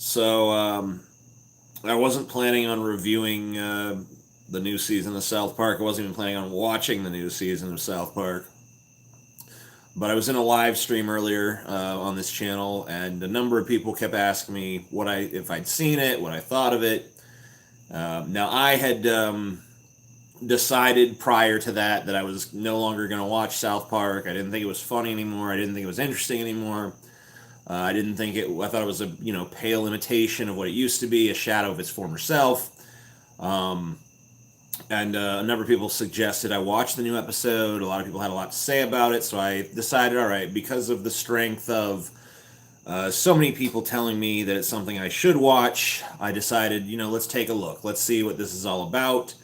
So I wasn't planning on reviewing the new season of South Park. I wasn't even planning on watching the new season of South Park. But I was in a live stream earlier on this channel, and a number of people kept asking me if I'd seen it, what I thought of it. Now I had decided prior to that I was no longer going to watch South Park. I didn't think it was funny anymore. I didn't think it was interesting anymore. I didn't think it. I thought it was a pale imitation of what it used to be, a shadow of its former self. Um, and a number of people suggested I watch the new episode. A lot of people had a lot to say about it, so I decided, all right, because of the strength of so many people telling me that it's something I should watch, I decided, let's take a look. Let's see what this is all about.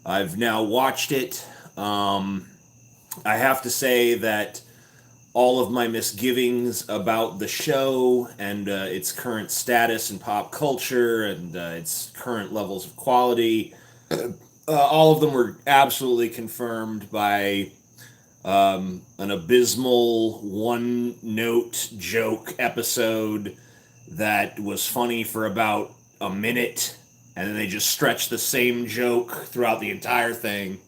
I've now watched it. I have to say that all of my misgivings about the show and its current status in pop culture and its current levels of quality, all of them were absolutely confirmed by an abysmal one note joke episode that was funny for about a minute, and then they just stretched the same joke throughout the entire thing.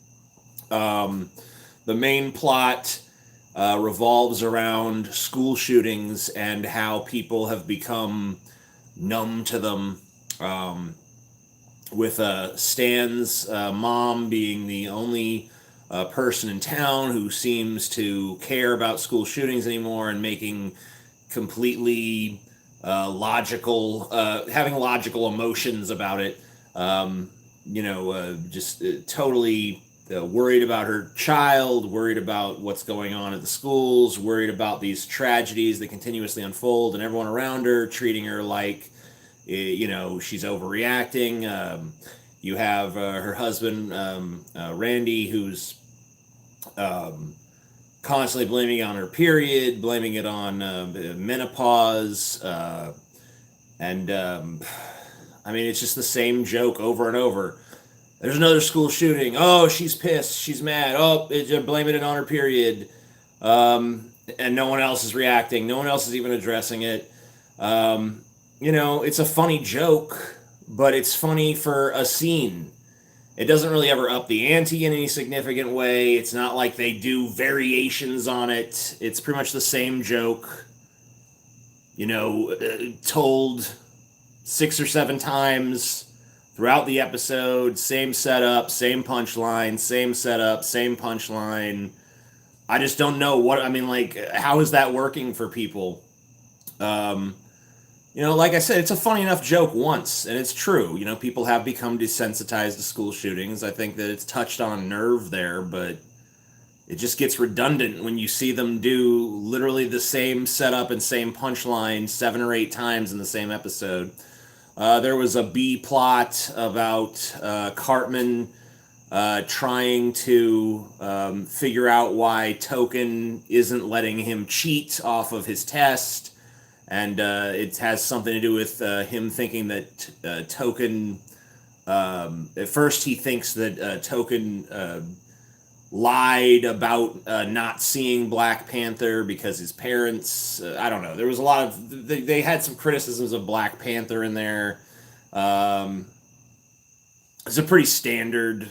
The main plot revolves around school shootings and how people have become numb to them. With Stan's mom being the only person in town who seems to care about school shootings anymore, and making completely having logical emotions about it. Just totally worried about her child, worried about what's going on at the schools, worried about these tragedies that continuously unfold, and everyone around her treating her like, she's overreacting. You have her husband, Randy, who's constantly blaming it on her period, blaming it on menopause, and I mean, it's just the same joke over and over. There's another school shooting. Oh, she's pissed. She's mad. Oh, blaming it on her period. And no one else is reacting. No one else is even addressing it. It's a funny joke, but it's funny for a scene. It doesn't really ever up the ante in any significant way. It's not like they do variations on it. It's pretty much the same joke, told 6 or 7 times throughout the episode. Same setup, same punchline, same setup, same punchline. I just don't know how is that working for people? Like I said, it's a funny enough joke once, and it's true. People have become desensitized to school shootings. I think that it's touched on a nerve there, but it just gets redundant when you see them do literally the same setup and same punchline 7 or 8 times in the same episode. There was a B plot about Cartman trying to figure out why Token isn't letting him cheat off of his test. And it has something to do with him thinking that Token. At first, he thinks that Token lied about not seeing Black Panther because his parents. I don't know. There was a lot of. They had some criticisms of Black Panther in there. It's a pretty standard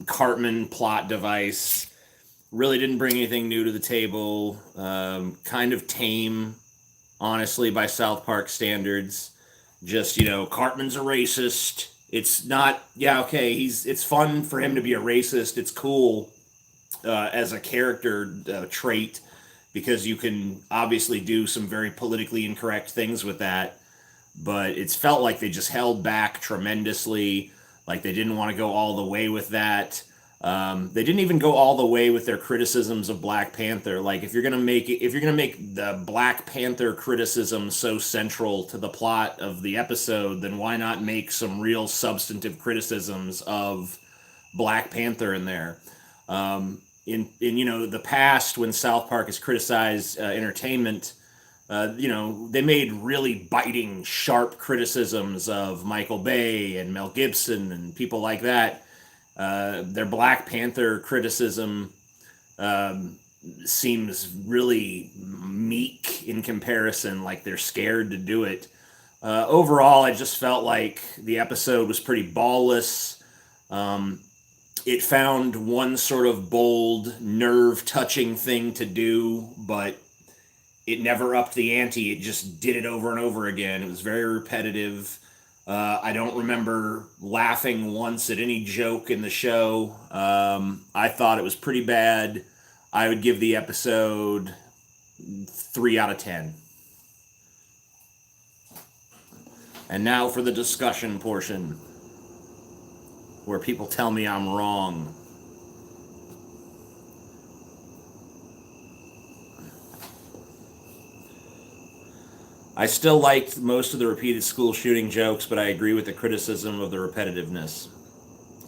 Cartman plot device. Really didn't bring anything new to the table. Kind of tame, honestly, by South Park standards. Just, Cartman's a racist. It's not, okay, it's fun for him to be a racist. It's cool as a character trait, because you can obviously do some very politically incorrect things with that. But it's felt like they just held back tremendously, like they didn't want to go all the way with that. They didn't even go all the way with their criticisms of Black Panther. Like, if you're gonna make the Black Panther criticism so central to the plot of the episode, then why not make some real substantive criticisms of Black Panther in there? In the past, when South Park has criticized entertainment, they made really biting, sharp criticisms of Michael Bay and Mel Gibson and people like that. Their Black Panther criticism seems really meek in comparison, like they're scared to do it. Overall, I just felt like the episode was pretty ballless. Um, it found one sort of bold, nerve-touching thing to do, but it never upped the ante. It just did it over and over again. It was very repetitive. I don't remember laughing once at any joke in the show. I thought it was pretty bad. I would give the episode 3 out of 10. And now for the discussion portion, where people tell me I'm wrong. I still liked most of the repeated school shooting jokes, but I agree with the criticism of the repetitiveness.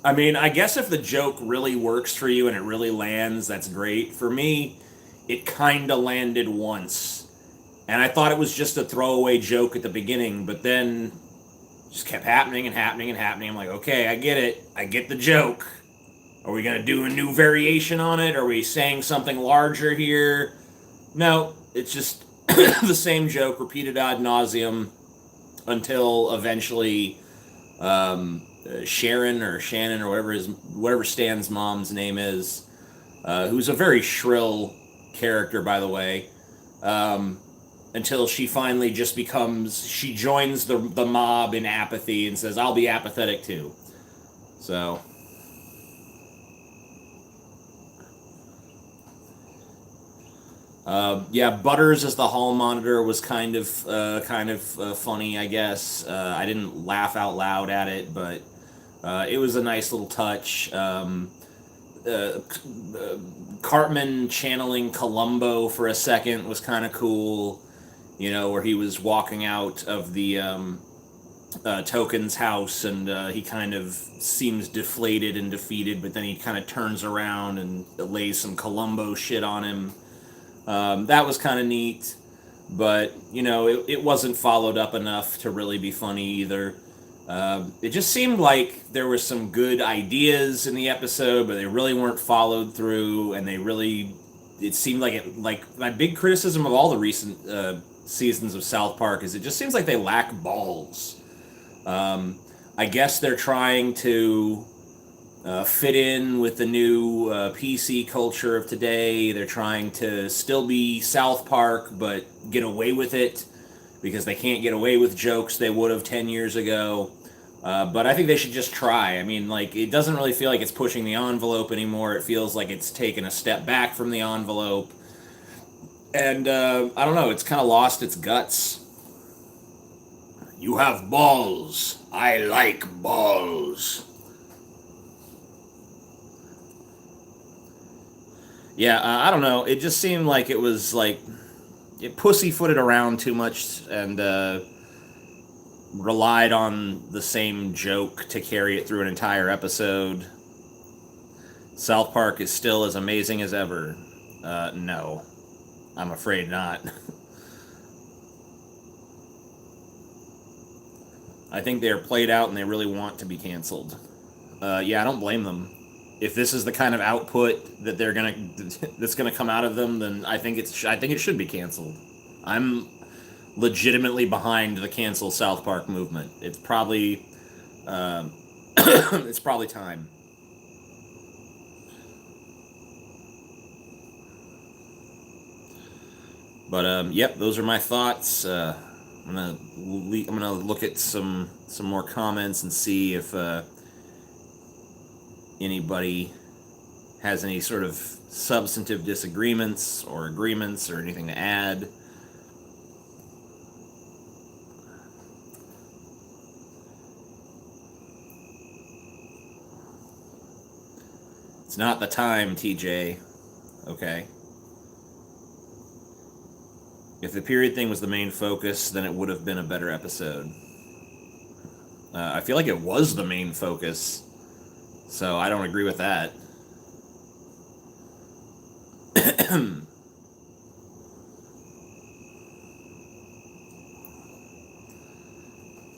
I mean, I guess if the joke really works for you and it really lands, that's great. For me, it kind of landed once. And I thought it was just a throwaway joke at the beginning, but then it just kept happening and happening and happening. I'm like, okay, I get it. I get the joke. Are we going to do a new variation on it? Are we saying something larger here? No, it's just the same joke repeated ad nauseum until eventually Sharon or Shannon or whatever Stan's mom's name is, who's a very shrill character, by the way, until she finally just she joins the mob in apathy and says, I'll be apathetic too. So... yeah, Butters as the hall monitor was kind of funny, I guess. I didn't laugh out loud at it, but it was a nice little touch. Cartman channeling Columbo for a second was kind of cool, where he was walking out of the Token's house and he kind of seems deflated and defeated, but then he kind of turns around and lays some Columbo shit on him. That was kind of neat, but, it wasn't followed up enough to really be funny either. It just seemed like there were some good ideas in the episode, but they really weren't followed through, and it seemed like my big criticism of all the recent seasons of South Park is it just seems like they lack balls. I guess they're trying to fit in with the new PC culture of today. They're trying to still be South Park, but get away with it because they can't get away with jokes they would have 10 years ago. But I think they should just try. I mean, it doesn't really feel like it's pushing the envelope anymore. It feels like it's taken a step back from the envelope. And I don't know, it's kind of lost its guts. You have balls. I like balls. Yeah, I don't know. It just seemed like it was it pussyfooted around too much and relied on the same joke to carry it through an entire episode. South Park is still as amazing as ever. No, I'm afraid not. I think they are played out and they really want to be canceled. Yeah, I don't blame them. If this is the kind of output that that's gonna come out of them, then I think it should be canceled. I'm legitimately behind the cancel South Park movement. It's probably it's probably time. But yep, those are my thoughts. I'm gonna look at some more comments and see if anybody has any sort of substantive disagreements or agreements or anything to add. It's not the time, TJ. Okay. If the period thing was the main focus, then it would have been a better episode. I feel like it was the main focus, so I don't agree with that.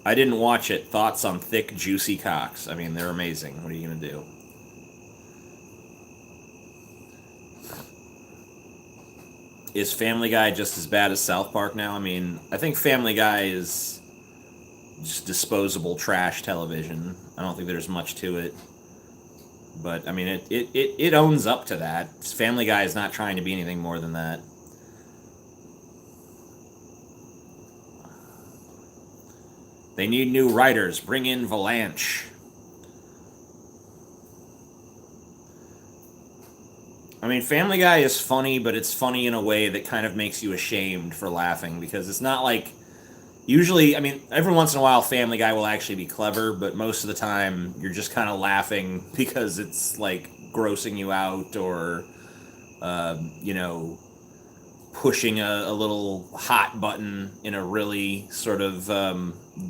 I didn't watch it. Thoughts on thick, juicy cocks? I mean, they're amazing. What are you going to do? Is Family Guy just as bad as South Park now? I mean, I think Family Guy is just disposable trash television. I don't think there's much to it. But I mean, it owns up to that. Family Guy is not trying to be anything more than that. They need new writers. Bring in Valanche. I mean, Family Guy is funny, but it's funny in a way that kind of makes you ashamed for laughing, because it's not like, usually, I mean, every once in a while Family Guy will actually be clever, but most of the time you're just kind of laughing because it's like grossing you out, or pushing a little hot button in a really sort of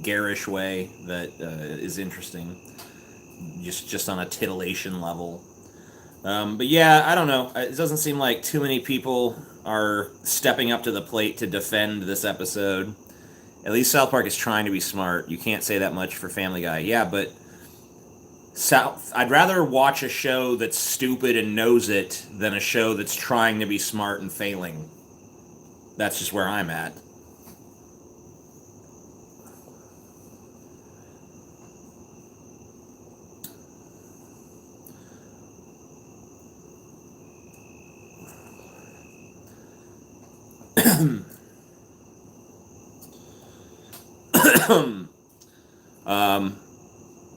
garish way that is interesting, just on a titillation level. But yeah, I don't know. It doesn't seem like too many people are stepping up to the plate to defend this episode. At least South Park is trying to be smart. You can't say that much for Family Guy. Yeah, but I'd rather watch a show that's stupid and knows it than a show that's trying to be smart and failing. That's just where I'm at.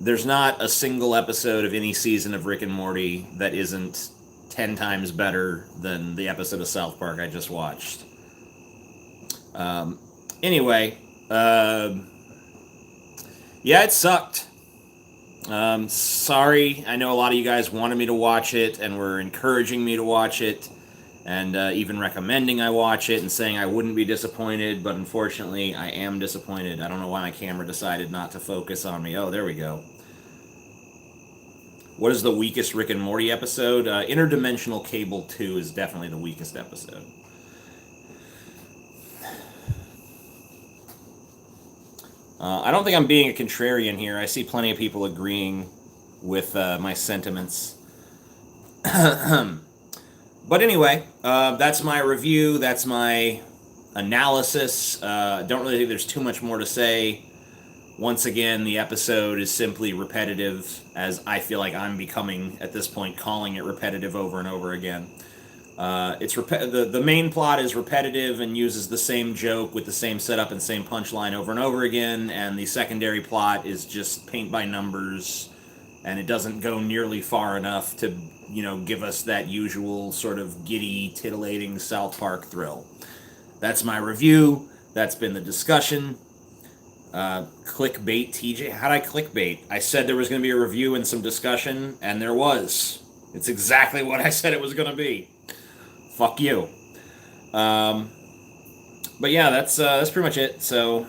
There's not a single episode of any season of Rick and Morty that isn't 10 times better than the episode of South Park I just watched. Anyway, yeah, it sucked. Sorry, I know a lot of you guys wanted me to watch it and were encouraging me to watch it, and even recommending I watch it and saying I wouldn't be disappointed, but unfortunately I am disappointed. I don't know why my camera decided not to focus on me. Oh, there we go. What is the weakest Rick and Morty episode? Interdimensional Cable 2 is definitely the weakest episode. I don't think I'm being a contrarian here. I see plenty of people agreeing with my sentiments. But anyway, that's my review. That's my analysis. Don't really think there's too much more to say. Once again, the episode is simply repetitive, as I feel like I'm becoming, at this point, calling it repetitive over and over again. The main plot is repetitive and uses the same joke with the same setup and same punchline over and over again, and the secondary plot is just paint by numbers, and it doesn't go nearly far enough to, give us that usual sort of giddy, titillating South Park thrill. That's my review. That's been the discussion. Clickbait, TJ. How'd I clickbait? I said there was going to be a review and some discussion, and there was. It's exactly what I said it was going to be. Fuck you. But yeah, that's pretty much it. So,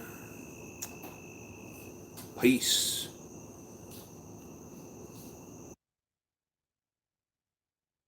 peace.